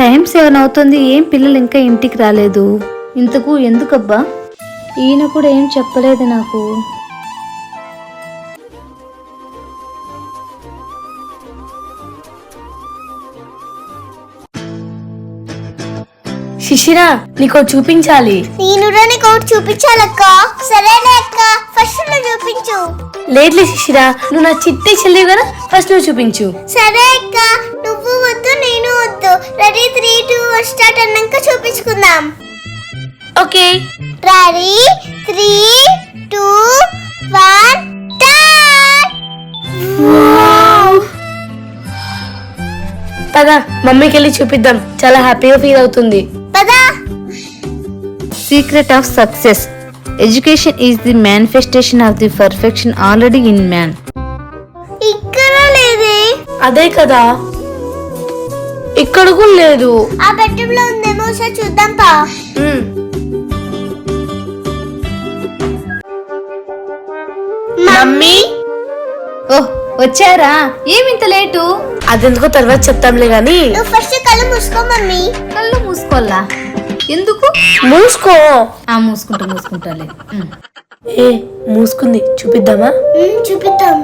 Time 7 అవుతుంది, ఏం పిల్లలు ఇంకా ఇంటికి రాలేదు. ఇంతకు ఎందుకబ్బా? ఈయన కూడా ఏం చెప్పలేదు నాకు. శిశిరా, నీకో చూపించాలి. నేను నీకు చూపించాలక్క. సరేలే అక్క, ఫస్ట్ నువ్వు చూపించు. లేట్లే శిశిరా, నువ్వు నా చిట్టి చెల్లి కదా, ఫస్ట్ నువ్వు చూపించు. సరే అక్క, నువ్వు వద్దు నేను వద్దు. రెడీ 3, 2 స్టార్ట్ అన్నాక చూపించుకుందాం. Okay, ready 3, 2, 1 start. పద మమ్మీకి వెళ్ళి చూపిద్దాం, చాలా హ్యాపీగా ఫీల్ అవుతుంది. పదా. Secret of success. Education is the manifestation of the perfection already in man. ఇక్కడ లేదే. అదే కదా, ఇక్కడ కూడా లేదు. ఆ బెడ్రూమ్ లో ఉందేమో, ఒకసారి చూద్దాం పా. మమ్మీ, ఓహ్ వచ్చారా? ఏమింత లేటు? అదెందుకో తర్వాత చెప్తాంలే గాని. నువ్వు ఫస్ట్ కళ్ళు మూసుకో మమ్మీ. కళ్ళు మూసుకోల్లా? ఎందుకు? మూసుకో. మూసుకుంటాలే. ఏ మూసుకుంది, చూపిద్దామా? చూపిద్దాం.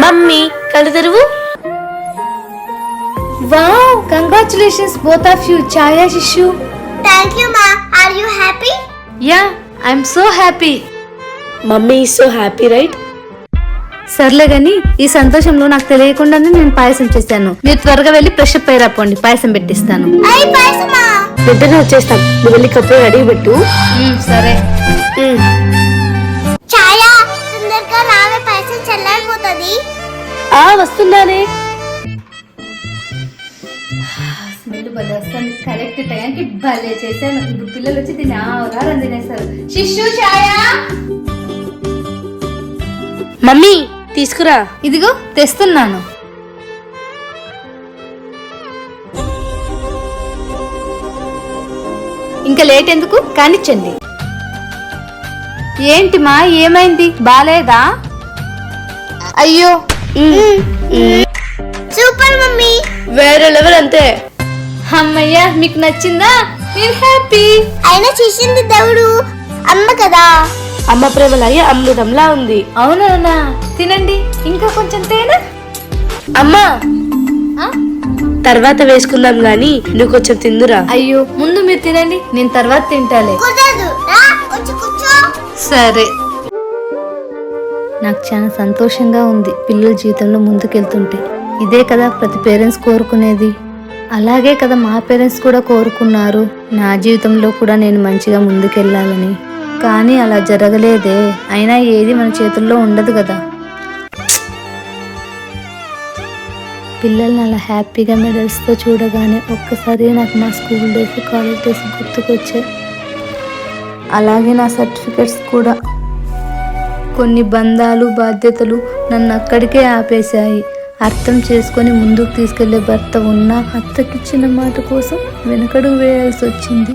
మమ్మీ కళ్ళు తెరువు. Wow, congratulations both of you, Chaya Shishu. Thank you మా. Are you happy? Yeah, I'm so happy. Mummy is so happy, right? సర్లే గాని ఈ సంతోషంలో నాకు తెలియకుండానే నేను పాయసం చేశాను. మీరు త్వరగా వెళ్ళి ఫ్రెష్ అప్ అయ్యి రాపోండి, పాయసం పెట్టిస్తాను. ఐ పాయసమా? వెంటనే వచ్చేస్తాం, నువ్వు వెళ్ళి కప్పు రెడీ పెట్టు. సరే. ఛాయా, తొందరగా రావే, పాయసం చల్లారిపోతుంది. వస్తున్నానే. స్మెల్ భలే వస్తుంది. కరెక్ట్ టైంకి భలే చేశాను. ఇప్పుడు పిల్లలు వచ్చి దీన్ని ఆవరాలు తినేస్తారు. శిశు, ఛాయా, మమ్మీ తీసుకురా. ఇదిగో తెస్తున్నాను. ఇంకా లేట్ ఎందుకు, కానిచ్చండి. ఏంటి మా, ఏమైంది? బాలేదా? అయ్యో. Super mummy. వేరే లెవెల్ అంతే. అమ్మయ్యా, మీకు నచ్చిందా? నేను హ్యాపీ. అయినా చేసింది దేవుడు, అమ్మ కదా. అమ్మ ప్రేమలాగే అమృతంలా ఉంది. అవునా? తినండి, ఇంకా కొంచెం తేనా? అమ్మా, ఆ? తర్వాత వేసుకుందాం గాని నువ్వు కొంచెం తిందురా. అయ్యో, ముందు మీరు తినండి, నేను తర్వాత తింటాలే. కుదరదు, రా వచ్చి కూర్చో. సరే. నాకు చాలా సంతోషంగా ఉంది పిల్లల జీవితంలో ముందుకెళ్తుంటే. ఇదే కదా ప్రతి పేరెంట్స్ కోరుకునేది. అలాగే కదా మా పేరెంట్స్ కూడా కోరుకున్నారు, నా జీవితంలో కూడా నేను మంచిగా ముందుకెళ్ళాలని. కానీ అలా జరగలేదే. అయినా ఏది మన చేతుల్లో ఉండదు కదా. పిల్లల్ని అలా హ్యాపీగా మెడల్స్తో చూడగానే ఒక్కసారి నాకు నా స్కూల్ డేస్, కాలేజ్ డేస్ గుర్తుకొచ్చాయి. అలాగే నా సర్టిఫికెట్స్ కూడా. కొన్ని బంధాలు, బాధ్యతలు నన్ను అక్కడికే ఆపేశాయి. అర్థం చేసుకొని ముందుకు తీసుకెళ్లే భర్త ఉన్నా అత్తకిచ్చిన మాట కోసం వెనకడుగు వేయాల్సి వచ్చింది.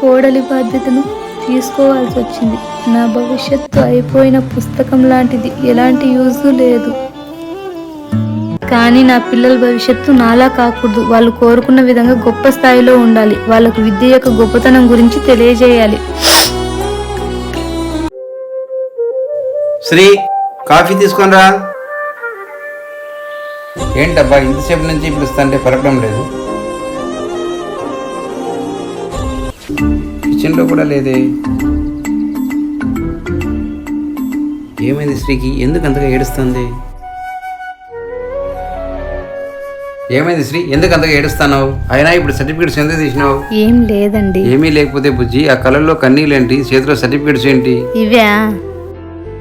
కోడలి బాధ్యతను తీసుకోవాల్సి వచ్చింది. నా భవిష్యత్తు అయిపోయిన పుస్తకం లాంటిది, ఎలాంటి యూజ్ లేదు. కానీ నా పిల్లల భవిష్యత్తు నాలా కాకూడదు. వాళ్ళు కోరుకున్న విధంగా గొప్ప స్థాయిలో ఉండాలి. వాళ్ళకు విద్య యొక్క గొప్పతనం గురించి తెలియజేయాలి. శ్రీ, కాఫీ తీసుకొని రా. ఏంటబ్బా ఇంతసేపు నుంచి పిలుస్తుంటే పలకడం లేదు? కిచెన్లో కూడా లేదే. ఏమైంది శ్రీకి? ఎందుకు అంతగా ఏడుస్తుంది? ఏమైంది శ్రీ, ఎందుకు అంతగా ఏడుస్తున్నావు? అయినా ఇప్పుడు సర్టిఫికేట్స్ ఎందుకు తీసినావు? ఏం లేదండి. ఏమీ లేకపోతే బుజ్జి, ఆ కళ్ళల్లో కన్నీళ్ళేంటి, చేతిలో సర్టిఫికేట్స్ ఏంటి? ఇవా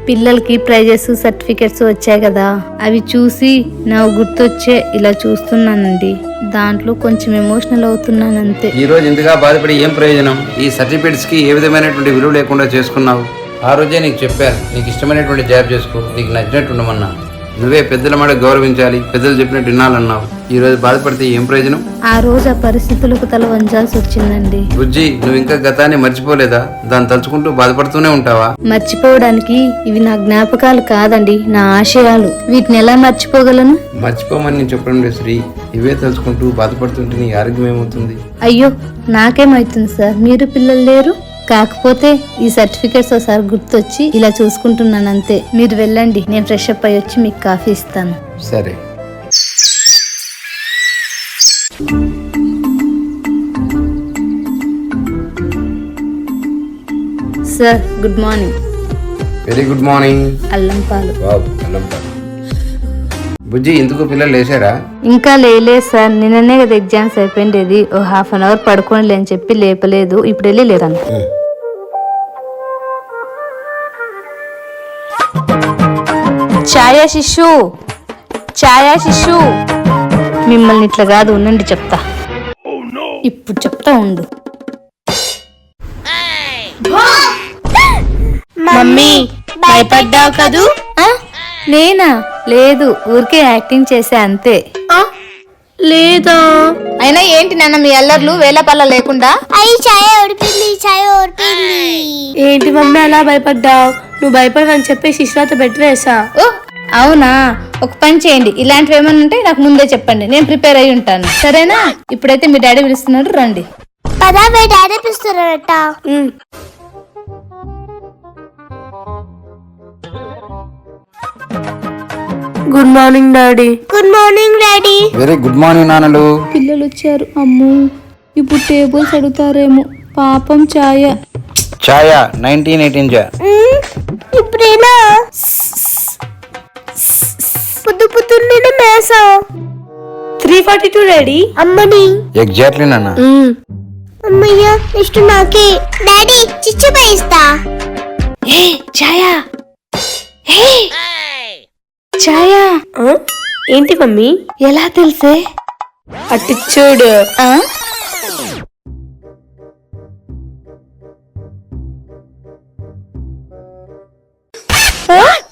పిల్లలకి ప్రైజెస్, సర్టిఫికెట్స్ వచ్చాయి కదా, అవి చూసి నాకు గుర్తొచ్చే ఇలా చూస్తున్నానండి. దాంట్లో కొంచెం ఎమోషనల్ అవుతున్నాను అంతే. ఈ రోజు ఇంతగా బాధపడి ఏం ప్రయోజనం? ఈ సర్టిఫికేట్స్ కి ఏ విధమైనటువంటి విలువ లేకుండా చేసుకున్నావు. ఆ రోజే నీకు చెప్పాను, నీకు ఇష్టమైనటువంటి జాబ్ చేసుకో, నీకు నచ్చినట్టు ఉండమన్నా. నువ్వే పెద్దల మాట గౌరవించాలి, పెద్దలు చెప్పినట్టు వినాలన్నావు. ఈ రోజు బాధపడితే ఏం ప్రయోజనం? ఆ రోజు ఆ పరిస్థితులకు తల వంచాల్సి వచ్చిందండి. బుజ్జి, నువ్వు ఇంకా గతాన్ని మర్చిపోలేదా? దాన్ని తలుచుకుంటూ బాధపడుతూనే ఉంటావా? మర్చిపోవడానికి ఇవి నా జ్ఞాపకాలు కాదండి, నా ఆశయాలు. వీటిని ఎలా మర్చిపోగలను? మర్చిపోమని నేను చెప్పడం లేదు శ్రీ. ఇవే తలుచుకుంటూ బాధపడుతుంటే నీ ఆరోగ్యం ఏమవుతుంది? అయ్యో నాకేమవుతుంది సార్, మీరు పిల్లలు లేరు. కాకపోతే ఈ సర్టిఫికేట్స్ ఒకసారి గుర్తొచ్చి ఇలా చూసుకుంటున్నాను అంతే. మీరు వెళ్ళండి, నేను ఫ్రెష్ అప్ అయ్యి వచ్చి మీకు కాఫీ ఇస్తాను. సరే. Sir good morning. Very good morning. అల్లం పాలు. బాబు అల్లం పాలు. బుజ్జి ఎందుకు పిల్లలు లేచారా? ఇంకా లేలేదు సార్, నిన్ననే కదా ఎగ్జామ్స్ అయిపోయింది. ఓ హాఫ్ అన్ అవర్ పడుకోండి అని చెప్పి లేపలేదు. ఇప్పుడు వెళ్ళి లేదాను. ఛాయా శిశు, ఛాయా శిశు, మిమ్మల్ని ఇట్లా కాదు, ఉండండి చెప్తా. ఇప్పుడు చెప్తా ఉండు. మమ్మీ భయపడ్డావు కదూ? నేనా? లేదు, ఊరికే యాక్టింగ్ చేసా అంతే. లేదా? అయినా ఏంటి నాన్న మీ అల్లర్లు వేలపల్ల లేకుండా? అయ్యి ఛాయ ఓడిపోయింది, ఛాయ ఓడిపోయింది. ఏంటి మమ్మీ అలా భయపడ్డావు? నువ్వు భయపడవని చెప్పి శిశురాతో బెట్టరేసా. ఓ అవునా, ఒక పని చేయండి, ఇలాంటివి ఏమన్నా ఉంటే నాకు ముందే చెప్పండి, నేను ప్రిపేర్ అయి ఉంటాను. సరేనా? ఇప్పుడైతే మీ డాడీ పిలుస్తున్నాడు, రండి. పదా మీ డాడీ పిలుస్తున్నారట. Good morning daddy. Good morning daddy. Very good morning నాన్నలు. పిల్లలు వచ్చారు. అమ్మో, ఇప్పుడు టేబుల్స్ అడుగుతారేమో. పాపం ఛాయ. ఛాయ 1918 ఇప్పుడేనా పొద్దు పొద్దున్నే మేసా 3:42 డాడీ. అమ్మని. ఎగ్జాక్ట్లీ నాన్న. అమ్మయ్య నెక్స్ట్ నాకే. డాడీ చిచ్చు పైస్తా. ఛాయా, ఛాయ ఏంటి మమ్మీ? ఎలా తెలుసే? అటు చూడు.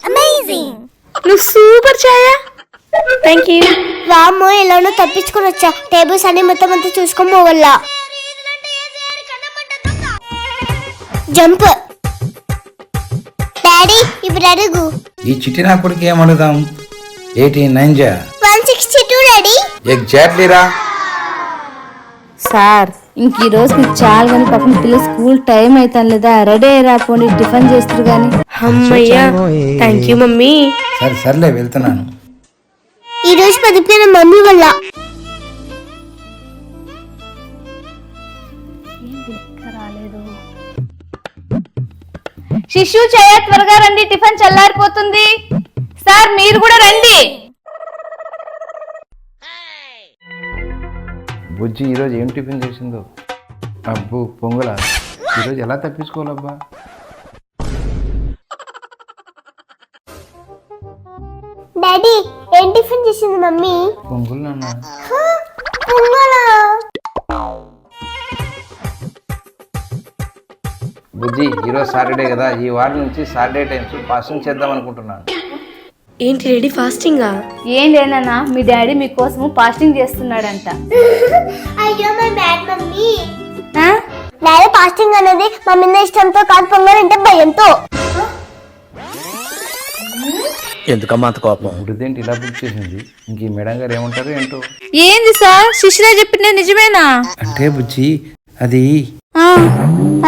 అమేజింగ్. నువ్వు సూపర్ ఛాయా. Thank you. వామ్మో ఎలానో తప్పించుకొని వచ్చా. టేబుల్స్ అన్ని మొత్తం అంతా చూసుకోమోవల్ల. జంప్. డాడీ ఇప్పుడు అడుగు. ఈ చిట్టినప్పటికి ఏం అడుగుదాం? 89 162 డాడీ. ఎగ్జాక్ట్లీ రా. సార్ ఇంక ఈ రోజు మీకు చాలు కానీ పాపం పిల్లలు స్కూల్ టైం అవుతాను లేదా, రెడీ అయ్యరా పోనీ, టిఫిన్ చేస్తారు కానీ. అమ్మయ్యా థ్యాంక్ యూ మమ్మీ. సరే సర్లే వెళ్తున్నాను. ఈ రోజు పదిపోయిన మమ్మీ వల్ల. శిశు ఛాయ త్వరగా రండి, టిఫిన్ చల్లారిపోతుంది. సార్ మీరు కూడా రండి. బుజ్జి ఈరోజు ఏం టిఫిన్ చేసిందో? అబ్బు పొంగల. ఈరోజు ఎలా తప్పించుకోవాలబ్బా? డాడీ ఏం టిఫిన్ చేసింది మమ్మీ? పొంగులు నాన్న. పొంగలా? బుజ్జి ఈరోజు సాటర్డే కదా, ఈ వారం నుంచి సాటర్డే టైమ్స్ ఫాస్టింగ్ చేద్దాం అనుకుంటున్నాను. ఏంటి రెడీ ఫాస్టింగా? ఏం లేనన్నా, మీ డాడీ మీకోసం ఫాస్టింగ్ చేస్తున్నాడంట. అయ్యో మై బ్యాడ్ మమ్మీ. ఆ? డాడీ ఫాస్టింగ్ అనేది మా మీద ఇష్టంతో కాదు, పొంగల్ అంటే భయంతో. ఎందుకమ్మా అంత కోపం? ఇదేంటి ఇలా బుక్ చేసింది? ఇంక ఈ మేడం గారు ఏమంటారు ఏంటో. ఏంది సార్, శిశురా చెప్పింది నిజమేనా? అంటే బుజ్జి అది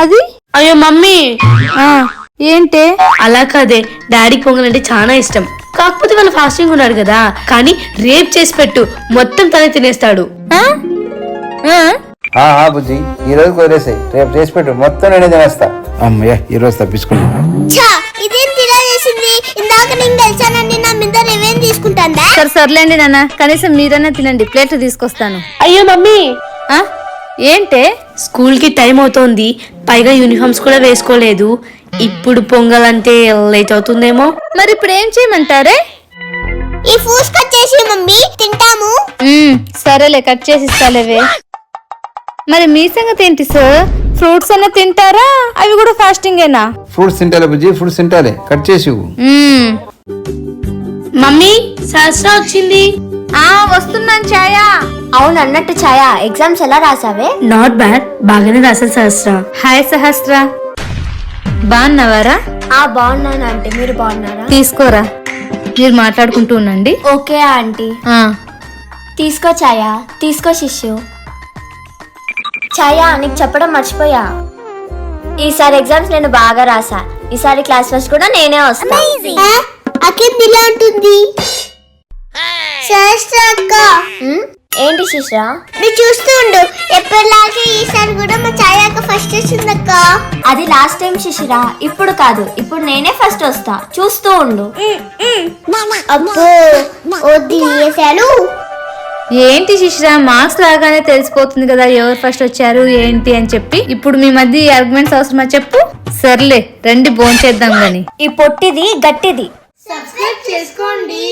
అది అయ్యో మమ్మీ ఏంటే? అలా కాదే, డాడీకి పొంగల్ అంటే చాలా ఇష్టం. కాకపోతే వాళ్ళు ఫాస్టింగ్ ఉన్నాడు కదా, కానీ రేప్ చేసి పెట్టు, మొత్తం తనే తినేస్తాడు. బుజ్జి ఈ రోజు వదిలేసాయి, రేపు చేసి పెట్టు, మొత్తం నేనే తినేస్తా. అమ్మయ్య ఈ రోజు తప్పించుకున్నా. ఇదేంటి ఇలా చేసింది? ఇందాక నేను గెలిచానని నా మీద రివెంజ్ తీసుకుంటాందా? సరే సర్లేండి నాన్న, కనీసం మీరన్నా తినండి, ప్లేట్లు తీసుకొస్తాను. అయ్యో మమ్మీ ఏంటే? స్కూల్ కి టైం అవుతోంది, పైగా యూనిఫామ్స్ కూడా వేసుకోలేదు. ఇప్పుడు పొంగల్ అంటే లేట్ అవుతుందేమో. మరి ఇప్పుడు ఏం చేయమంటారే? ఈ ఫ్రూట్స్ కట్ చేసి మమ్మీ తింటాము. సరేలే, కట్ చేసి ఇస్తాలేవే. మరి మీ సంగతి ఏంటి సార్? ఫ్రూట్స్ అన్న తింటారా? అవి కూడా ఫాస్టింగేనా? ఫ్రూట్స్ తింటాలే బుజ్జి, ఫ్రూట్స్ తింటాలే, కట్ చేసి ఇవ్వు. మమ్మీ సహస్ర వచ్చింది. వస్తున్నాను ఛాయ. అవును అన్నట్టు ఛాయ, ఎగ్జామ్స్ ఎలా రాసావే? నాట్ బ్యాడ్, బాగానే రాశాను సహస్ర. హాయ్ సహస్ర, బాగున్నావారా? బాగున్నాను ఆంటీ, మీరు బాగున్నారా? తీసుకోరా, మీరు మాట్లాడుకుంటూ ఉండండి. Okay aunty. తీసుకో ఛాయా, తీసుకో శిష్యు. ఛాయా, నీకు చెప్పడం మర్చిపోయా, ఈసారి ఎగ్జామ్స్ నేను బాగా రాసా. ఈసారి క్లాస్ ఫస్ట్ కూడా నేనే వస్తా. అకేందిలా ఉంటుంది ఏంటి శిష్య? నువ్వు చూస్తూ ఉండు, ఎప్పటిలాగే ఈసారి కూడా మా ఛాయాక ఫస్ట్ వచ్చిందక్క. అది లాస్ట్ టైం శిశిరా, ఇప్పుడు కాదు, ఇప్పుడు నేనే ఫస్ట్ వస్తా, చూస్తూ ఉండు. అబ్బో వద్దు వేసాను. ఏంటి శిష్రా, మార్క్స్ రాగానే తెలిసిపోతుంది కదా ఎవరు ఫస్ట్ వచ్చారు ఏంటి అని చెప్పి. ఇప్పుడు మీ మధ్య ఈ ఆర్గ్యుమెంట్స్ అవసరమా చెప్పు? సర్లే రండి భోంచేద్దాం గాని. ఈ పొట్టిది గట్టిది. సబ్స్క్రైబ్ చేసుకోండి.